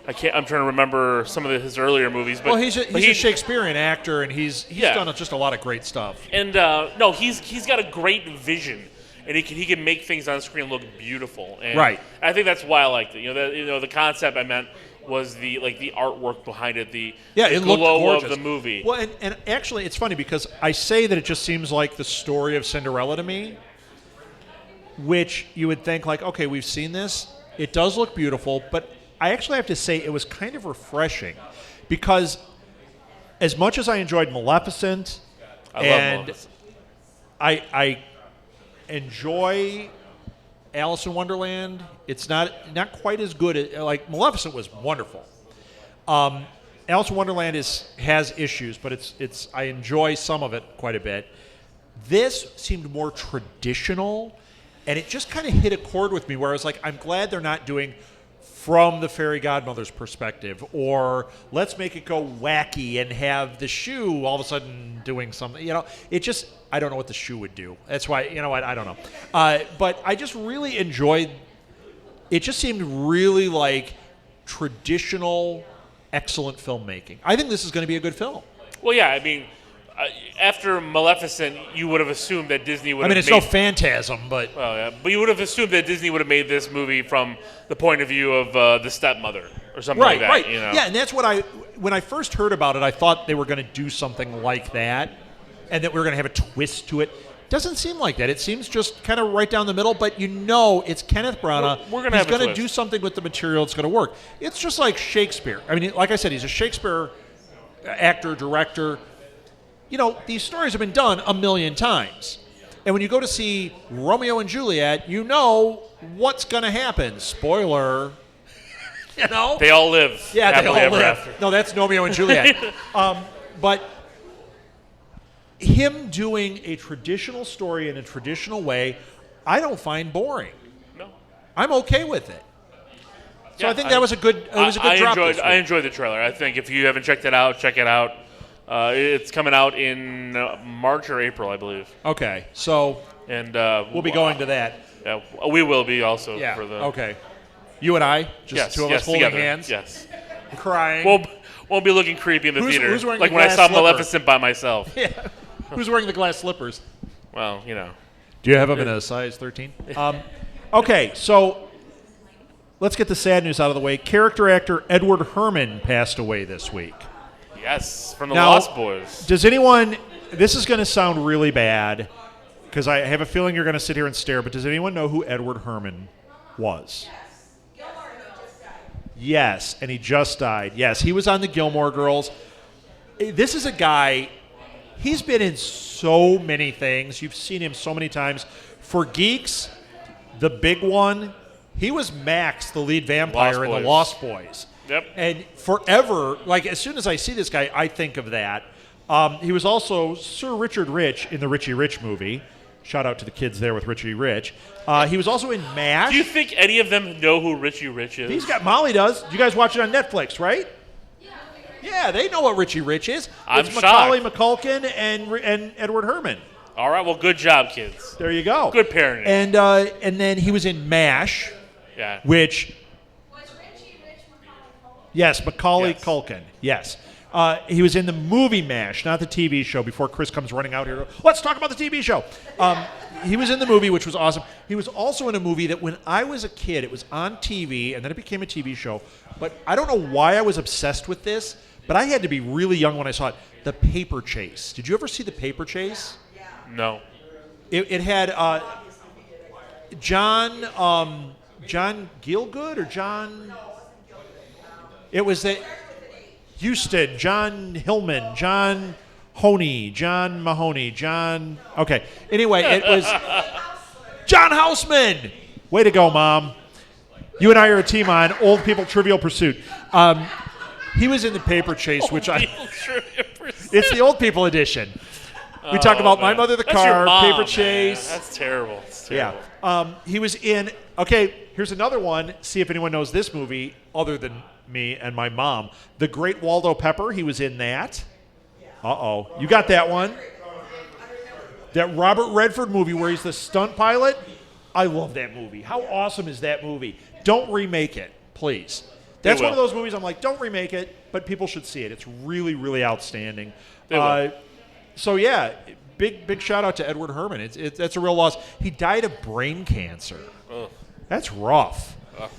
I'm trying to remember some of his earlier movies. But Well, he's a Shakespearean actor, and he's Yeah. done just a lot of great stuff. And no, he's got a great vision, and he can make things on screen look beautiful. And Right. I think that's why I liked it. The concept I meant was the artwork behind it. The It looked glow gorgeous. of the movie. Well, and actually, it's funny because I say that it just seems like the story of Cinderella to me, which you would think like, okay, we've seen this. It does look beautiful, but I actually have to say it was kind of refreshing because as much as I enjoyed Maleficent, I love and Maleficent. I enjoy Alice in Wonderland. It's not quite as good. Like Maleficent was wonderful. Alice in Wonderland has issues, but it's I enjoy some of it quite a bit. This seemed more traditional, and it just kind of hit a chord with me where I was like, I'm glad they're not doing from the fairy godmother's perspective, or let's make it go wacky and have the shoe all of a sudden doing something. It just, I don't know what the shoe would do. That's why, I don't know. But I just really enjoyed, it just seemed really like traditional, excellent filmmaking. I think this is going to be a good film. Well, yeah. I mean, after Maleficent, you would have assumed that Disney would. I mean, have it's made, no phantasm, but Well, yeah, but you would have assumed that Disney would have made this movie from the point of view of the stepmother or something like that. right. You know? Yeah, and that's what when I first heard about it, I thought they were going to do something like that, and that we were going to have a twist to it. Doesn't seem like that. It seems just kind of right down the middle, but it's Kenneth Branagh. We're gonna have a He's going to twist. do something with the material that's going to work. It's just like Shakespeare. I mean, like I said, he's a Shakespeare actor, director. These stories have been done a million times. And when you go to see Romeo and Juliet, you know what's going to happen. Spoiler. They all live. Yeah, they happily all ever live. after. No, that's Romeo and Juliet. But him doing a traditional story in a traditional way, I don't find boring. No. I'm okay with it. So Yeah, I think that was a good. It was a good drop. This week. I enjoyed the trailer. I think if you haven't checked it out, check it out. It's coming out in March or April, I believe. Okay, so And we'll be going to that. Yeah, we will be also. Yeah. For the, Okay. You and I, just Yes, two of yes, us holding together. hands, Yes. crying. Won't be looking creepy in the theater. who's wearing like the when I glass saw slipper? Maleficent by myself. Yeah. Who's wearing the glass slippers? Well, Do you have them in a size 13? Okay, so let's get the sad news out of the way. Character actor Edward Herrmann passed away this week. Yes, from the Now, Lost Boys. Does anyone, this is going to sound really bad because I have a feeling you're going to sit here and stare, but does anyone know who Edward Herrmann was? Yes, and he just died. Yes, he was on the Gilmore Girls. This is a guy, he's been in so many things. You've seen him so many times. For Geeks, the big one, he was Max, the lead vampire Lost in Boys. The Lost Boys. Yep. And forever, like as soon as I see this guy, I think of that. He was also Sir Richard Rich in the Richie Rich movie. Shout out to the kids there with Richie Rich. He was also in MASH. Do you think any of them know who Richie Rich is? He's got Molly does. You guys watch it on Netflix, right? Yeah, they know what Richie Rich is. I'm It's Macaulay shocked. Culkin and Edward Herrmann. All right, well, good job, kids. There you go. Good parenting. And then he was in MASH, Yeah. which Was Richie Rich Macaulay Culkin? yes, Macaulay Yes. Culkin. Yes. He was in the movie MASH, not the TV show, before Chris comes running out here. Let's talk about the TV show. He was in the movie, which was awesome. He was also in a movie that when I was a kid, it was on TV, and then it became a TV show. But I don't know why I was obsessed with this, but I had to be really young when I saw it. The Paper Chase. Did you ever see The Paper Chase? No. It had John Gielgud or John. It was that Houston, John Hillman, John Honey, John Mahoney, John. Okay. Anyway, it was John Houseman. Way to go, Mom. You and I are a team on Old People Trivial Pursuit. He was in The Paper Chase, which it's the old people edition. We talk about man. My Mother, the That's Car, your mom, Paper Chase. Man. That's terrible. That's terrible. Yeah. He was in. Okay, here's another one. See if anyone knows this movie other than me and my mom. The Great Waldo Pepper. He was in that. Uh-oh. You got that one. That Robert Redford movie where he's the stunt pilot. I love that movie. How awesome is that movie? Don't remake it, please. That's one of those movies I'm like, don't remake it, but people should see it. It's really, really outstanding. So, yeah, big shout out to Edward Herrmann. That's a real loss. He died of brain cancer. Ugh. That's rough. Ugh.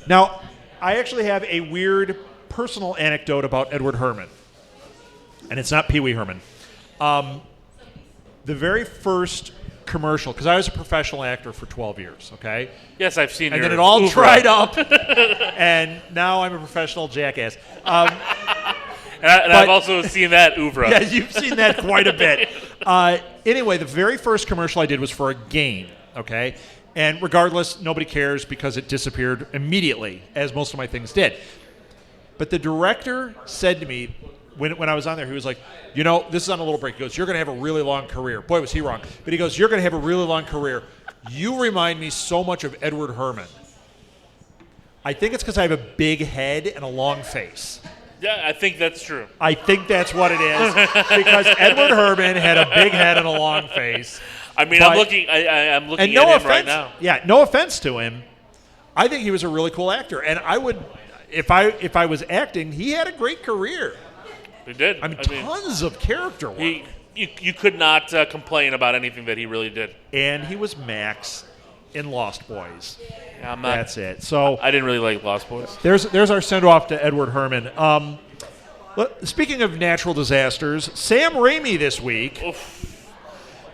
Now, I actually have a weird personal anecdote about Edward Herrmann, and it's not Pee Wee Herman. The very first commercial, because I was a professional actor for 12 years, okay? Yes, I've seen And your then it all Uber. dried up, and now I'm a professional jackass. And I've also seen that Uvra. Yeah, you've seen that quite a bit. Anyway, the very first commercial I did was for a game, okay? And regardless, nobody cares because it disappeared immediately, as most of my things did. But the director said to me, when I was on there, he was like, this is on a little break. He goes, you're going to have a really long career. Boy, was he wrong. But he goes, you're going to have a really long career. You remind me so much of Edward Herrmann. I think it's because I have a big head and a long face. Yeah, I think that's true. I think that's what it is. Because Edward Herrmann had a big head and a long face. I mean, I'm looking at him right now. Yeah, no offense to him. I think he was a really cool actor. And I would, if I was acting, he had a great career. He did. I mean, tons of character work. You could not complain about anything that he really did. And he was Max in Lost Boys. Yeah, That's it. So I didn't really like Lost Boys. there's our send-off to Edward Herrmann. Speaking of natural disasters, Sam Raimi this week. Oof.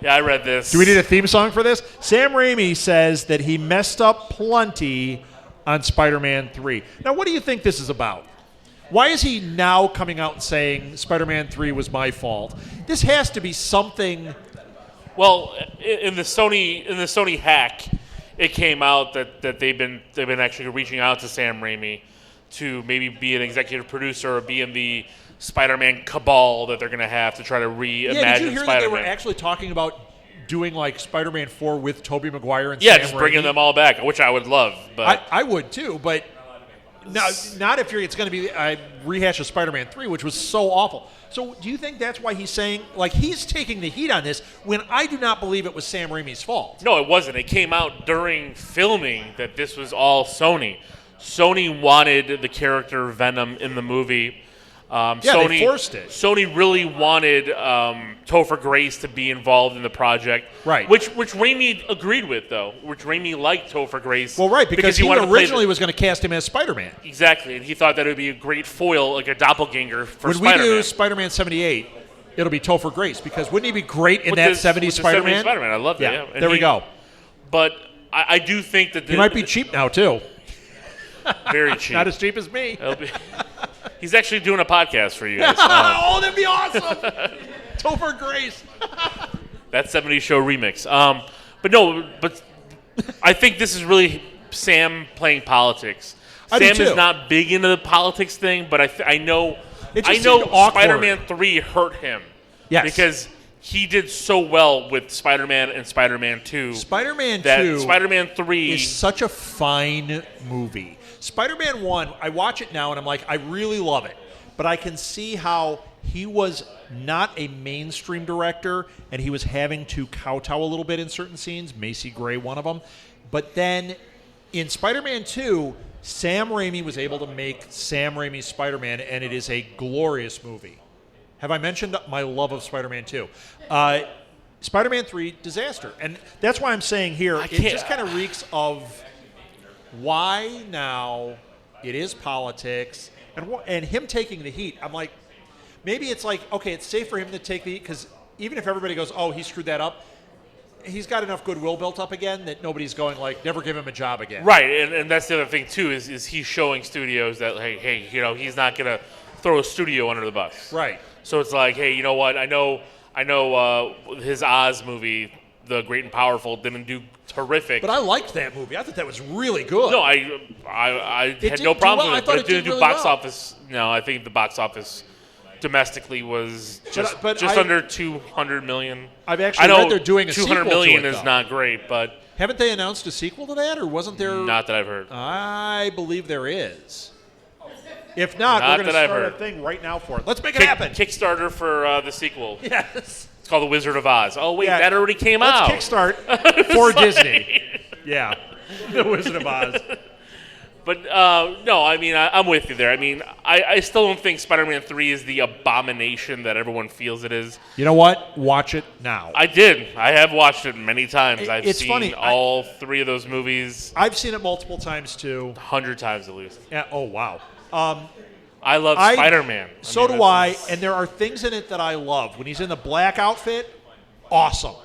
Yeah, I read this. Do we need a theme song for this? Sam Raimi says that he messed up plenty on Spider-Man 3. Now, what do you think this is about? Why is he now coming out and saying Spider-Man 3 was my fault? This has to be something. Well, in the Sony hack, it came out that they've been actually reaching out to Sam Raimi to maybe be an executive producer or be in the Spider-Man cabal that they're going to have to try to reimagine Yeah, did you hear Spider-Man. that they were actually talking about doing like Spider-Man 4 with Tobey Maguire and Yeah, Sam just Raimi? bringing them all back, which I would love. But I would too, but not if it's going to be a rehash of Spider-Man 3, which was so awful. So do you think that's why he's saying, like, he's taking the heat on this when I do not believe it was Sam Raimi's fault? no, it wasn't. It came out during filming that this was all Sony. Sony wanted the character Venom in the movie. Sony, they forced it. Sony really wanted Topher Grace to be involved in the project, Right. Which Raimi agreed with, though. Which Raimi liked Topher Grace. Well, right, because he wanted to play originally was going to cast him as Spider-Man. exactly, and he thought that it would be a great foil, like a doppelganger for When Spider-Man. we do Spider-Man 78, it'll be Topher Grace, because wouldn't he be great in With that this- 70s with the Spider-Man? 70s Spider-Man, I love that. Yeah, And there we go. But I do think that He might be cheap now, too. very cheap. Not as cheap as me. He's actually doing a podcast for you guys. Oh, that'd be awesome! Topher Grace. That 70s show remix. But I think this is really Sam playing politics. I do Sam too. is not big into the politics thing, but I know It just seemed awkward. Spider-Man 3 hurt him. Yes. Because he did so well with Spider-Man and Spider-Man 2. Spider-Man that 2 Spider-Man 3 is such a fine movie. Spider-Man 1, I watch it now and I'm like, I really love it. But I can see how he was not a mainstream director and he was having to kowtow a little bit in certain scenes. Macy Gray, one of them. But then in Spider-Man 2, Sam Raimi was able to make Sam Raimi's Spider-Man, and it is a glorious movie. Have I mentioned my love of Spider-Man 2? Spider-Man 3, disaster. And that's why I'm saying here, it just kind of reeks of why now it is politics, And him taking the heat, I'm like, maybe it's like, okay, it's safe for him to take the heat because even if everybody goes, oh, he screwed that up, he's got enough goodwill built up again that nobody's going like, never give him a job again. Right, and that's the other thing too is he's showing studios that hey, he's not gonna throw a studio under the bus. Right. So it's like, hey, you know what? I know his Oz movie, The Great and Powerful, didn't do terrific. But I liked that movie. I thought that was really good. No, I had didn't no do problem well. with I it, thought but it it didn't did do really box well. office. No, I think the box office domestically was just But under 200 million. I've actually I know read they're doing a 200 sequel million to it, is though. not great, but Haven't they announced a sequel to that, or wasn't there? not that I've heard. I believe there is. If not, Not we're going that to I've start a heard. thing right now for it. Let's make it happen. Kickstarter for the sequel. Yes. It's called The Wizard of Oz. Oh wait, Yeah. that already came Let's out. kickstart for Disney. Yeah. The Wizard of Oz. But no, I mean I'm with you there. I mean I still don't think Spider-Man 3 is the abomination that everyone feels it is. You know what? Watch it now. I did. I have watched it many times. I've It's seen funny, all three of those movies I've seen it multiple times too. 100 times at least. Yeah, oh wow. I love Spider-Man. So do I, and there are things in it that I love. When he's in the black outfit, awesome.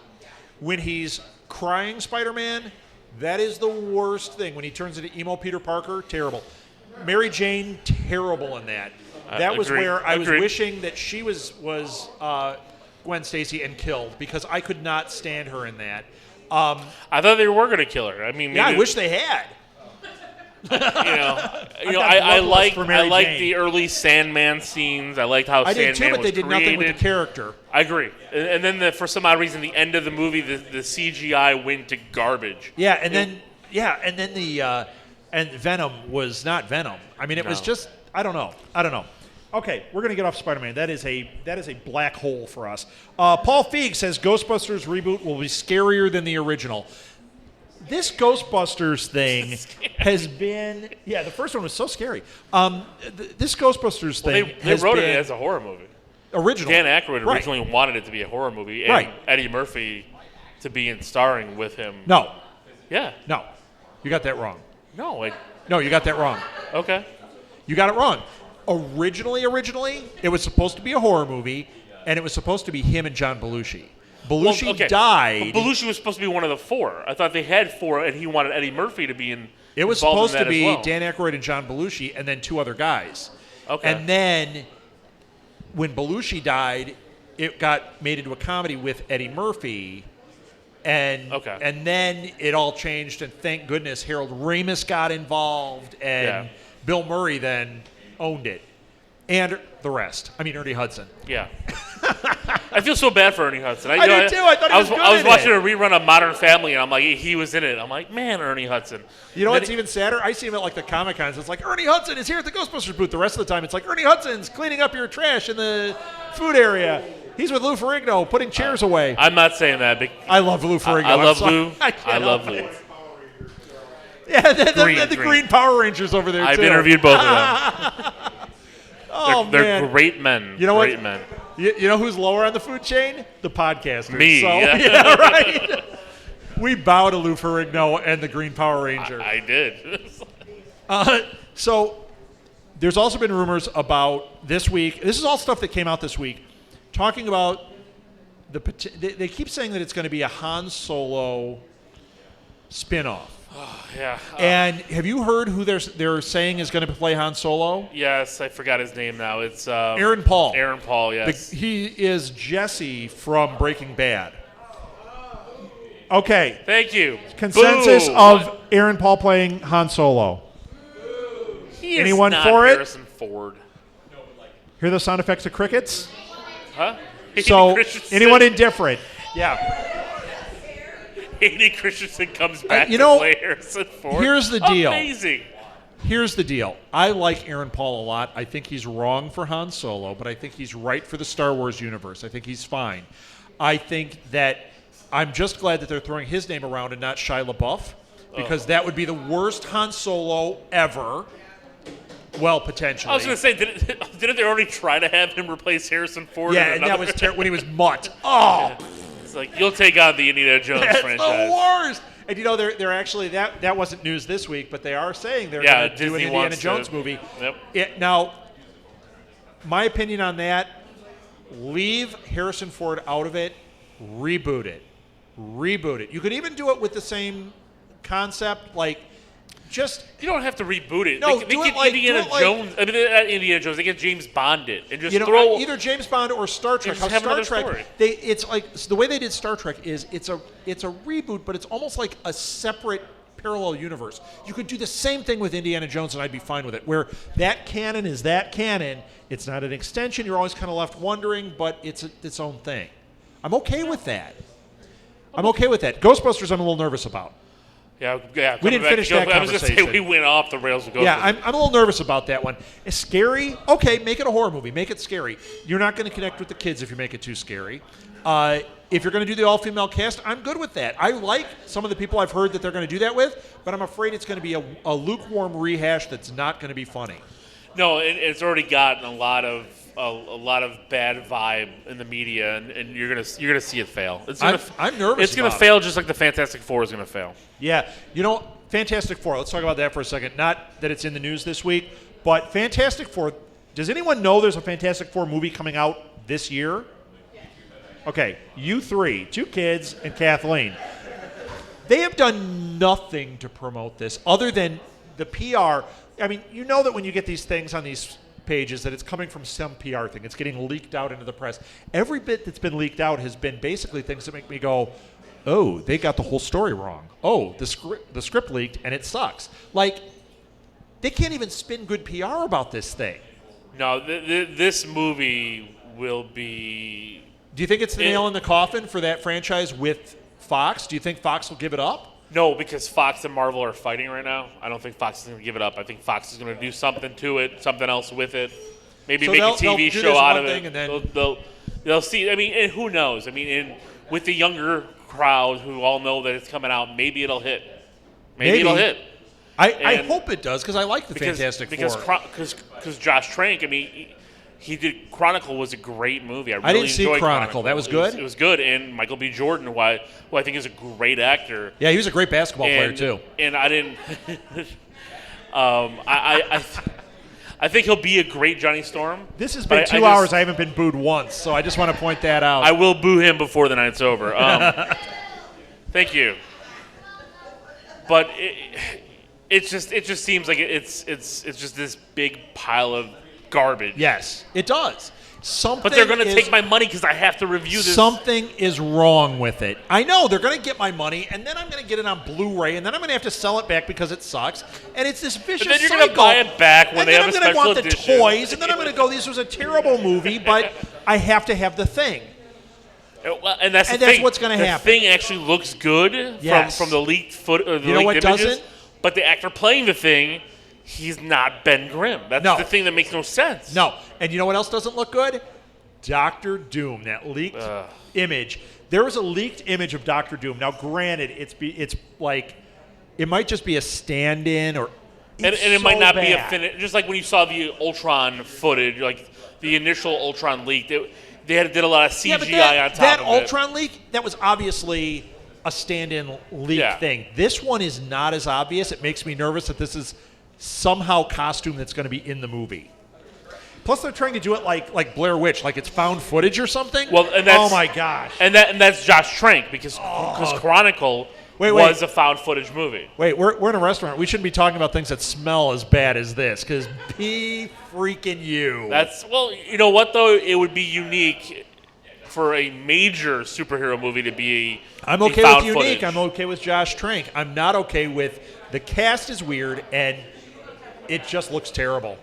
When he's crying Spider-Man, that is the worst thing. When he turns into emo Peter Parker, terrible. Mary Jane, terrible in that. That was Agreed. where I was Agreed. wishing that she was Gwen Stacy and killed because I could not stand her in that. I thought they were going to kill her. I mean, Yeah, I maybe- wish they had. I got bloodlust for Mary like Jane. the early Sandman scenes. I liked how I Sandman did too, but was they did nothing with the created. character. I agree. And then for some odd reason, the end of the movie, the CGI went to garbage. Yeah, and then the and Venom was not Venom. I mean, it was No. just I don't know. Okay, we're gonna get off Spider-Man. That is a black hole for us. Paul Feig says Ghostbusters reboot will be scarier than the original. This Ghostbusters thing has been the first one was so scary. This Ghostbusters Well, thing they has wrote been it as a horror movie. original. Dan Aykroyd Right. originally wanted it to be a horror movie, and Right. Eddie Murphy to be in starring with him. No, Yeah. you got that wrong. No. No, you got that wrong. Okay. You got it wrong. Originally, it was supposed to be a horror movie, and it was supposed to be him and John Belushi. Belushi died. But Belushi was supposed to be one of the four. I thought they had four, and he wanted Eddie Murphy to be in. It was involved supposed in to that be as well. Dan Aykroyd and John Belushi, and then two other guys. Okay. And then when Belushi died, it got made into a comedy with Eddie Murphy. And then it all changed, and thank goodness Harold Ramis got involved, and Bill Murray then owned it. And the rest. I mean, Ernie Hudson. Yeah. I feel so bad for Ernie Hudson. I did too. I thought he was good I was in watching it. a rerun of Modern Family, and I'm like, he was in it. I'm like, man, Ernie Hudson. You know And what's even sadder? I see him at like the Comic Cons. It's like Ernie Hudson is here at the Ghostbusters booth. The rest of the time, it's like Ernie Hudson's cleaning up your trash in the food area. He's with Lou Ferrigno putting chairs away. I'm not saying that. I love Lou Ferrigno. I love I'm sorry. Lou. I can't I love help Lou. it. Yeah, the green Power Rangers over there I've too. interviewed both of them. Oh, they're man. great men. You know what? Great men. You know who's lower on the food chain? The podcasters. Me, So, yeah. right. We bow to Lou Ferrigno and the Green Power Ranger. I did. So there's also been rumors about this week. This is all stuff that came out this week, talking about they keep saying that it's going to be a Han Solo spinoff. Yeah. And have you heard who they're saying is going to play Han Solo? Yes, I forgot his name now. It's Aaron Paul. Aaron Paul, yes. He is Jesse from Breaking Bad. Okay. Thank you. Consensus Boo. of Aaron Paul playing Han Solo. He is anyone not for it? Harrison Ford. Hear the sound effects of crickets? Huh? So, Christensen. anyone indifferent? Yeah. Hayden Christensen comes back you to know, play Harrison Ford. here's the deal. Amazing. Here's the deal. I like Aaron Paul a lot. I think he's wrong for Han Solo, but I think he's right for the Star Wars universe. I think he's fine. I think that I'm just glad that they're throwing his name around and not Shia LaBeouf, because that would be the worst Han Solo ever. Well, potentially. I was going to say, didn't they already try to have him replace Harrison Ford? Yeah, in and that another- was when he was Mutt. Oh, It's like, you'll take on the Indiana Jones that's franchise. the worst. And they're actually that wasn't news this week, but they are saying they're Yeah, going to do an Disney Indiana wants Jones to- movie. Yep. Now, my opinion on that: leave Harrison Ford out of it, reboot it. You could even do it with the same concept, like just. You don't have to reboot it. No, they do get it like- Indiana do it like- Jones. I mean, not Indiana Jones. They get James Bond it and just You know, throw. either James Bond or Star Trek. just How have Star another Trek, story. it's like so the way they did Star Trek is it's a reboot, but it's almost like a separate parallel universe. You could do the same thing with Indiana Jones, and I'd be fine with it. Where that canon is that canon, it's not an extension. You're always kind of left wondering, but it's its own thing. I'm okay with that. Ghostbusters, I'm a little nervous about. Yeah. We didn't finish that I was going to say conversation. we went off the rails with Ghostbusters. Yeah, I'm a little nervous about that one. It's scary. Okay, make it a horror movie. Make it scary. You're not going to connect with the kids if you make it too scary. If you're going to do the all-female cast, I'm good with that. I like some of the people I've heard that they're going to do that with, but I'm afraid it's going to be a lukewarm rehash that's not going to be funny. No, it's already gotten a lot of bad vibe in the media, and you're gonna see it fail. I'm nervous. It's gonna about it. fail just like the Fantastic Four is gonna fail. Yeah, Fantastic Four. Let's talk about that for a second. Not that it's in the news this week, but Fantastic Four. Does anyone know there's a Fantastic Four movie coming out this year? Okay, you three, 2 kids, and Kathleen. They have done nothing to promote this other than the PR. I mean, you know that when you get these things on these pages that it's coming from some PR thing. It's getting leaked out into the press. Every bit that's been leaked out has been basically things that make me go, oh, they got the whole story wrong. Oh, the script leaked and it sucks. Like, they can't even spin good PR about this thing. No, this movie will be. Do you think it's the nail in the coffin for that franchise with Fox? Do you think Fox will give it up? No, because Fox and Marvel are fighting right now. I don't think Fox is going to give it up. I think Fox is going to do something to it, something else with it. Maybe So make a they'll TV do show this out one of thing it. and then- They'll see. I mean, and who knows? I mean, with the younger crowd who all know that it's coming out, maybe it'll hit. Maybe it'll hit. I And- hope it does because I like the Fantastic Four. Because Josh Trank, I mean, he did Chronicle was a great movie. I really didn't see enjoyed Chronicle. That was good? It was good, and Michael B. Jordan, who I think is a great actor. Yeah, he was a great basketball player And- too. And I didn't. I think he'll be a great Johnny Storm. This has but been I 2 just- hours. I haven't been booed once, so I just want to point that out. I will boo him before the night's over. Thank you. But it just seems like it's just this big pile of garbage. Yes, it does. Something But they're going to is- take my money because I have to review this. Something is wrong with it. I know they're going to get my money, and then I'm going to get it on Blu-ray, and then I'm going to have to sell it back because it sucks. And it's this vicious But then you're cycle. going to buy it back when and they then have I'm a gonna special want edition. the toys, and then I'm going to go, this was a terrible movie, but I have to have the thing. And that's And the that's thing. what's gonna the happen. thing actually looks good Yes. from the leaked foot or the You know leaked what images. doesn't? But the actor playing the thing, he's not Ben Grimm. That's No. the thing that makes no sense. No. And you know what else doesn't look good? Doctor Doom, that leaked image. There was a leaked image of Doctor Doom. Now, granted, it's like it might just be a stand-in, or And it's it might so not be a bad. finish. Just like when you saw the Ultron footage, like the initial Ultron leak, they did a lot of CGI Yeah, but that, on top that of Ultron leak, that was obviously a stand-in leak Yeah. thing. This one is not as obvious. It makes me nervous that this is somehow costume that's going to be in the movie. Plus, they're trying to do it like Blair Witch, like it's found footage or something. Well, and that's, oh my gosh! And that's Josh Trank because Chronicle was a found footage movie. Wait, we're in a restaurant. We shouldn't be talking about things that smell as bad as this, because be freaking you. You know what though? It would be unique for a major superhero movie to be. I'm okay found with unique. footage. I'm okay with Josh Trank. I'm not okay with the cast is weird and it just looks terrible.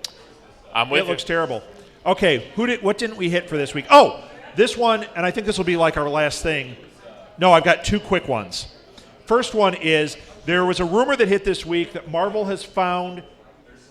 I'm with It you. looks terrible. Okay, what didn't we hit for this week? Oh, this one, and I think this will be like our last thing. No, I've got 2 quick ones. First one is there was a rumor that hit this week that Marvel has found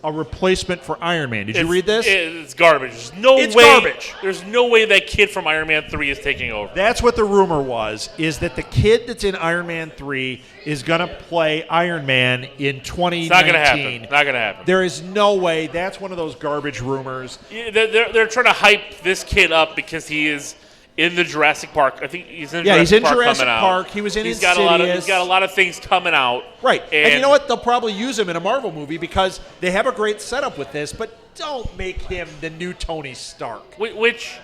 a replacement for Iron Man. Did you read this? It's garbage. There's no It's way. garbage. There's no way that kid from Iron Man 3 is taking over. That's what the rumor was, is that the kid that's in Iron Man 3 is going to play Iron Man in 2019. It's not going to happen. Not going to happen. There is no way. That's one of those garbage rumors. They're trying to hype this kid up because he is in the Jurassic Park. I think he's in. Yeah, Jurassic he's in Park Jurassic coming out. Park. He was in He's Insidious. got a lot of things coming out. Right. And you know what? They'll probably use him in a Marvel movie because they have a great setup with this, but don't make him the new Tony Stark. Which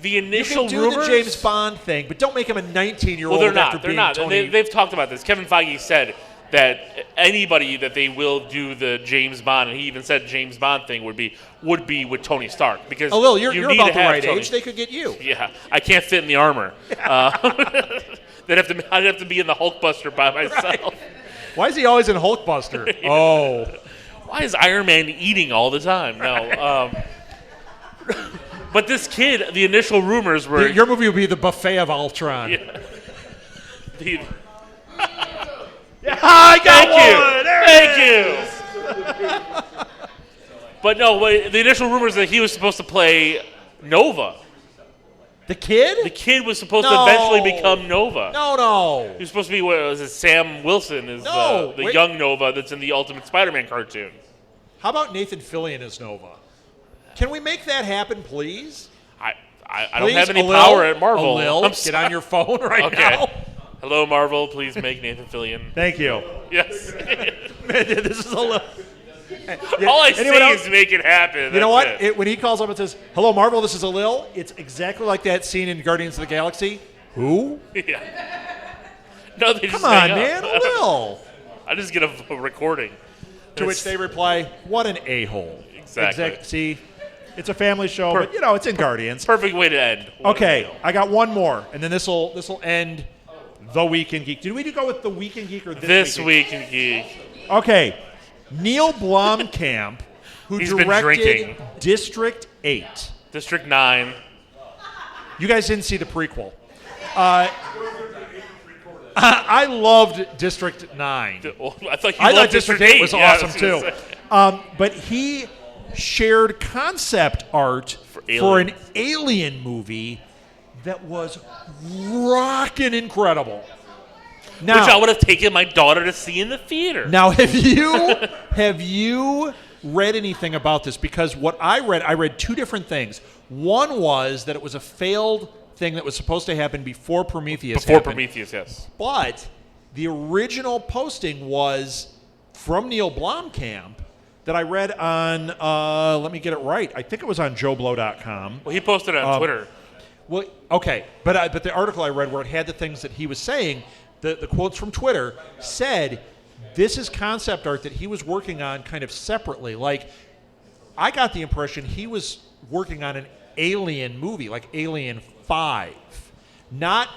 the initial you can do rumors. the James Bond thing, but don't make him a 19-year-old Well, they're after not. They're being not. Tony. They've talked about this. Kevin Feige said that anybody that they will do the James Bond, and he even said James Bond thing would be with Tony Stark because Lil, you're you need about to the have right Tony. age. They could get you. Yeah, I can't fit in the armor. I'd have to be in the Hulkbuster by myself. Right. Why is he always in Hulkbuster? Oh. Why is Iron Man eating all the time? No. But this kid, the initial rumors were Your movie would be the Buffet of Ultron. Yeah. The- I got Thank you. But no, the initial rumors that he was supposed to play Nova. The kid? The kid was supposed No. to eventually become Nova. No. He was supposed to be, what was it, Sam Wilson is No, the wait. young Nova that's in the Ultimate Spider-Man cartoon. How about Nathan Fillion as Nova? Can we make that happen, please? I don't Please, have any Alil, power at Marvel. Alil, I'm get sorry. on your phone right Okay. now. Hello, Marvel. Please make Nathan Fillion. Thank you. Yes. This is a little. All I Anyone say else? is make it happen. You know what? That's it. When he calls up and says, "Hello, Marvel, this is Alil," it's exactly like that scene in Guardians of the Galaxy. Who? Yeah. No, they just Come on, hang up. man, Alil. I just get a recording. To which they reply, "What an a-hole." Exactly. See, it's a family show, but you know it's in Guardians. Perfect way to end. Okay, I got one more, and then this will end the Week in Geek. Did we go with the Week in Geek or This in week in Geek. Okay, Neil Blomkamp, who He's been directed drinking. District 8. District 9. You guys didn't see the prequel. I loved District 9. I thought you I loved thought District 8 was Yeah, I awesome was too. gonna say. But he shared concept art for an alien movie that was rockin' incredible. Now, Which I would have taken my daughter to see in the theater. Now, have you read anything about this? Because what I read two different things. One was that it was a failed thing that was supposed to happen before Prometheus happened. Prometheus, yes. But the original posting was from Neil Blomkamp that I read on, let me get it right, I think it was on JoeBlow.com. Well, he posted it on Twitter. Well, okay, but the article I read where it had the things that he was saying, the quotes from Twitter said this is concept art that he was working on kind of separately. Like, I got the impression he was working on an Alien movie, like Alien 5, not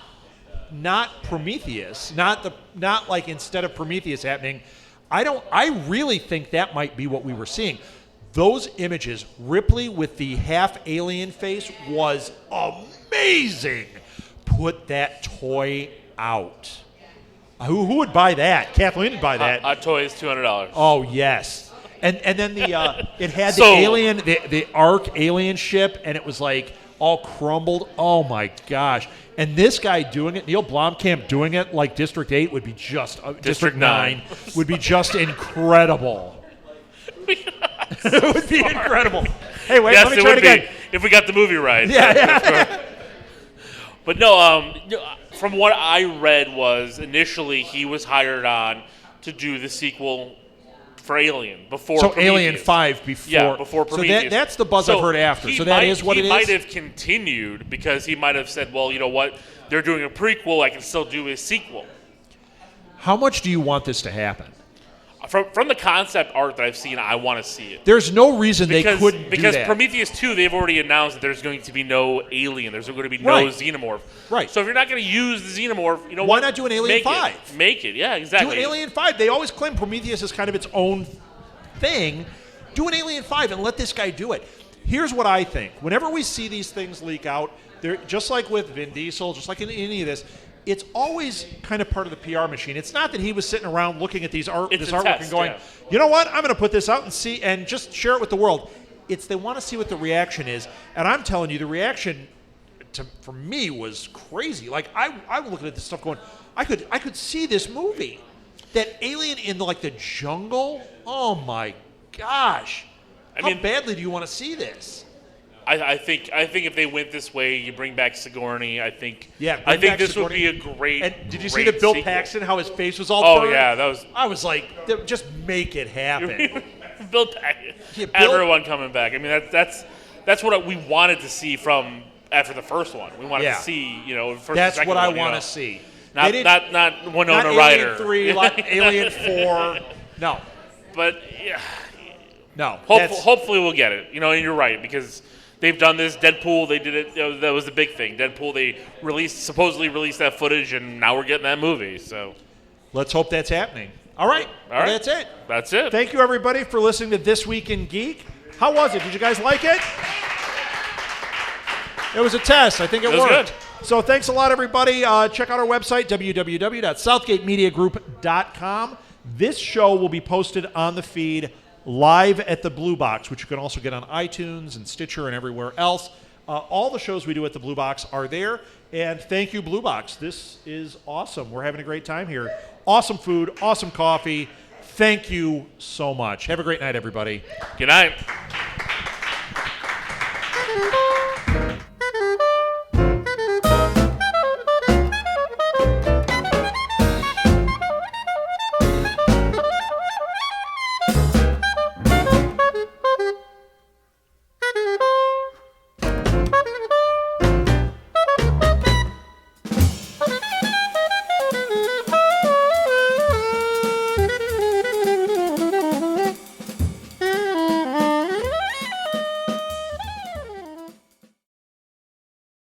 Prometheus, not like instead of Prometheus happening. I really think that might be what we were seeing. Those images, Ripley with the half alien face was amazing. Put that toy out. Who would buy that? Kathleen would buy that. Hot Toys, $200. Oh yes, and then the it had the So- alien, the Ark alien ship, and it was like all crumbled. Oh my gosh! And this guy doing it, Neil Blomkamp doing it like District 8 would be just District 9 would be just incredible. It would be incredible. Hey, wait, Yes, let me it try it would again. be if we got the movie right. Yeah. But no, from what I read was initially he was hired on to do the sequel for Alien before So Prometheus. Alien 5 before. Yeah, before Prometheus. So that's the buzz I've heard after. he So that might- is what it He is? might have continued because he might have said, well, you know what? They're doing a prequel. I can still do a sequel. How much do you want this to happen? From the concept art that I've seen, I want to see it. There's no reason they couldn't do Because that. Prometheus 2, they've already announced that there's going to be no alien. There's going to be no Right. xenomorph. Right. So if you're not going to use the xenomorph, you know Why what? not do an Alien Make 5? It. Make it. Yeah, exactly. Do Alien 5. They always claim Prometheus is kind of its own thing. Do an Alien 5 and let this guy do it. Here's what I think. Whenever we see these things leak out, they're just like with Vin Diesel, just like in any of this, it's always kind of part of the PR machine. It's not that he was sitting around looking at this a artwork test, and going, yeah. you know what, I'm going to put this out and see and just share it with the world. It's they want to see what the reaction is. And I'm telling you, the reaction for me was crazy. Like I'm looking at this stuff going, I could see this movie. That alien in the jungle. Oh my gosh! How badly do you want to see this? I think if they went this way, you bring back Sigourney. I think bring this back would Sigourney. be a great. And did you see great the Bill sequel. Paxton, how his face was all Oh burned? yeah, that was I was like, just make it happen. Bill Paxton. Yeah, Bill- Everyone coming back. I mean, that's what we wanted to see from after the first one. We wanted Yeah. to see, first and That's second what I one, want to see. Not They didn't- not Winona not Ryder. Alien 3, like Alien 4. No. But yeah, No. That's- hopefully we'll get it. And you're right because they've done this. Deadpool, they did it. That was the big thing. Deadpool, they supposedly released that footage, and now we're getting that movie. So let's hope that's happening. All right. All right. That's it. that's it. Thank you, everybody, for listening to This Week in Geek. How was it? Did you guys like it? It was a test. I think it was worked. good. So thanks a lot, everybody. Check out our website, www.southgatemediagroup.com. This show will be posted on the feed live at the Blue Box, which you can also get on iTunes and Stitcher and everywhere else. All the shows we do at the Blue Box are there. And thank you, Blue Box. This is awesome. We're having a great time here. Awesome food, awesome coffee. Thank you so much. Have a great night, everybody. Good night.